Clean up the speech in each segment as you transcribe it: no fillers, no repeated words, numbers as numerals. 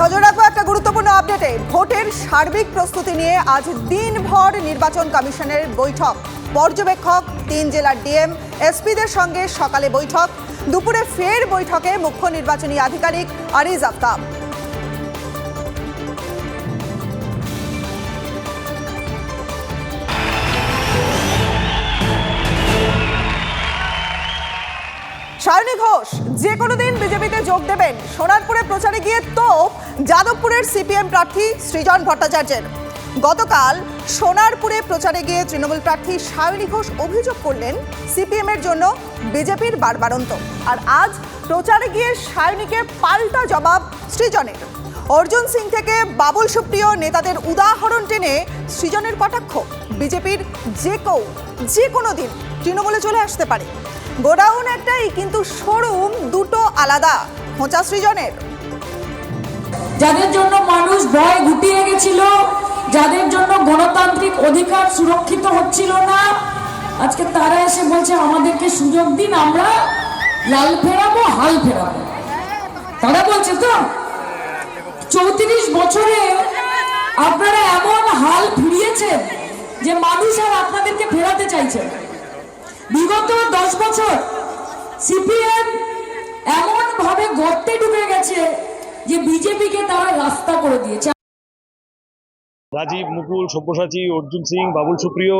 নজর রাখবো একটা গুরুত্বপূর্ণ আপডেটে। ভোটের সার্বিক প্রস্তুতি নিয়ে আজ দিনভর নির্বাচন কমিশনের বৈঠক। পর্যবেক্ষক 3 জেলার ডিএম এসপিদের সঙ্গে সকালে বৈঠক, দুপুরে ফের বৈঠকে মুখ্য নির্বাচনী আধিকারিক আরিজ আফতাব। সায়নী ঘোষ যে কোনো দিন বিজেপিতে যোগ দেবেন। সোনারপুরে প্রচারে গিয়ে তোপ যাদবপুরের সিপিএম প্রার্থী সৃজন ভট্টাচার্যের। গতকাল সোনারপুরে প্রচারে গিয়ে তৃণমূল প্রার্থী সায়নী ঘোষ অভিযোগ করলেন সিপিএম এর জন্য বিজেপির বাড়বাড়ন্ত। আর আজ প্রচারে গিয়ে সায়নীকে পাল্টা জবাব সৃজনের। অর্জুন সিং থেকে বাবুল সুপ্রিয় নেতাদের উদাহরণ টেনে সৃজনের কটাক্ষ, বিজেপির যে কোনো দিন তৃণমূলে চলে আসতে পারে। গোডাউন একটাই, কিন্তু শোরুম দুটো আলাদা, খোঁচা সৃজনের। যাদের জন্য মানুষ ভয় গুটিয়ে গেছিল, যাদের জন্য গণতান্ত্রিক অধিকার সুরক্ষিত হচ্ছিল না, আজকে তারা এসে বলছে আমাদেরকে সুযোগ দিন, আমরা লাল ফেরাবো, হাল ফেরাবো। তারা বলছে তো 34 বছরে আপনারা এমন হাল ফিরিয়েছেন যে মানুষ আর আপনাদেরকে ফেরাতে চাইছে। বিগত 10 বছর সিপিএম এমন ভাবে গর্তে ঢুকে গেছে যে বিজেপিকে তারা রাস্তা করে দিয়েছে। রাজীব, মুকুল, সব্যসাচী, অর্জুন সিং, বাবুল সুপ্রিয়,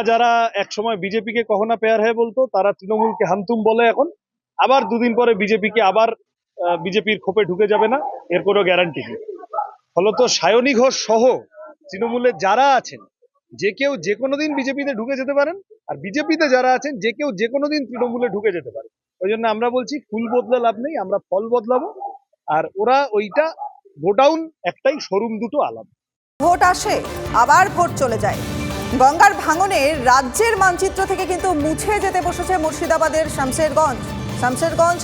যারা একসময় বিজেপিকে কখনো পেয়ার হয়ে বলতো, তারা তৃণমূলকে হামতুম বলে এখন। আবার দুদিন পরে বিজেপিকে আবার বিজেপির খোপে ঢুকে যাবে না, এর কোনো গ্যারান্টি নেই। ফলত সায়নী ঘোষ সহ তৃণমূলে যারা আছেন যে কেউ যে কোনো দিন বিজেপিতে ঢুকে যেতে পারেন, আর বিজেপিতে যারা আছেন যে কেউ যে কোনো দিন তৃণমূলে ঢুকে যেতে পারে। ওই জন্য আমরা বলছি ফুল বদলে লাভ নেই, আমরা ফল বদলাবো। আর ওরা ওইটা গোডাউন একটাই, শোরুম দুটো আলাদা। ভোট আসে আবার ভোট চলে যায়। গঙ্গার ভাঙনে রাজ্যের মানচিত্র থেকে কিন্তু মুছে যেতে বসেছে মুর্শিদাবাদের শামশেরগঞ্জ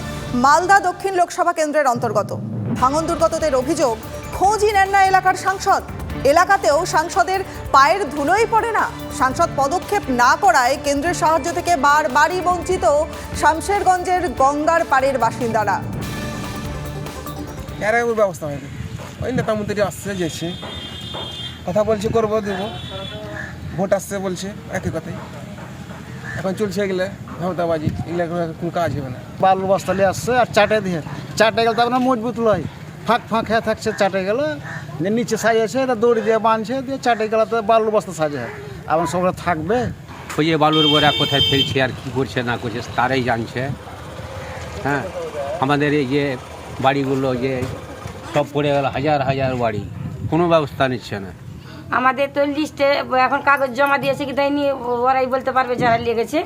মালদা দক্ষিণ লোকসভা কেন্দ্রের অন্তর্গত। ভাঙন দুর্গতদের অভিযোগ, খোঁজই নেন না এলাকার সাংসদ। এলাকাতেও সাংসদের পায়ের ধুলোই পড়ে না। সাংসদ পদক্ষেপ না করায় কেন্দ্রের সাহায্য থেকে বারবারই বঞ্চিত শামশেরগঞ্জের গঙ্গার পাড়ের বাসিন্দারা। ব্যবস্থা হয়নি, ওই নেতা মন্ত্রী আসছে, যেছে কথা বলছে করবো দেবো, ভোট আসছে বলছে একই কথাই। এখন চলছে এগুলো ক্ষমতাবাজি, এগুলো কোনো কাজ হবে না। বালু বস্তা নিয়ে আসছে আর চাটে দিয়ে গেলে তো আপনার মজবুত লয়, ফাঁক হয়ে থাকছে, চাটে গেল যে নিচে সাজিয়েছে, দড়ি দিয়ে বাঁধছে, দিয়ে চাটে গেলে তো বালু বস্তা সাজে হয়। এখন সবাই থাকবে ওই যে বালুর বোরা কোথায় ফেলছে আর কি করছে না করছে তারাই জানছে। হ্যাঁ, আমাদের এই যে বাড়িগুলো যে সব পড়ে গেল, হাজার হাজার বাড়ি, কোনো ব্যবস্থা নিচ্ছে না। আমাদের তো লিস্টে এখন কাগজ জমা দিয়েছে কি দেয়নি ওরাই বলতে পারবে যারা লেগেছে।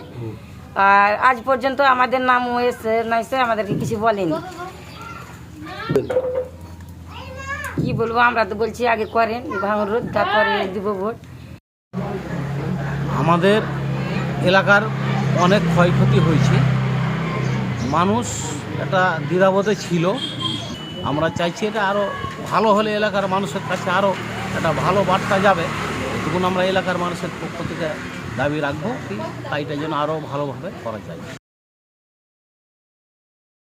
আর আজ পর্যন্ত আমাদের নাম হয়েছে নয়ছে, আমাদেরকে কিছু বলেনি। কি বলবো, আমরা তো বলছি আগে করেন ভাঙন রোধ, তারপরে দিব ভোট। আমাদের এলাকার অনেক ক্ষয়ক্ষতি হয়েছে, মানুষ একটা দ্বিধাবোধে ছিল। আমরা চাইছি এটা আরও ভালো হলে এলাকার মানুষের কাছে আরও একটা ভালো বার্তা যাবে। তখন আমরা এলাকার মানুষের পক্ষ থেকে দাবি রাখবো কি তাইটা যেন আরও ভালোভাবে করা যায়।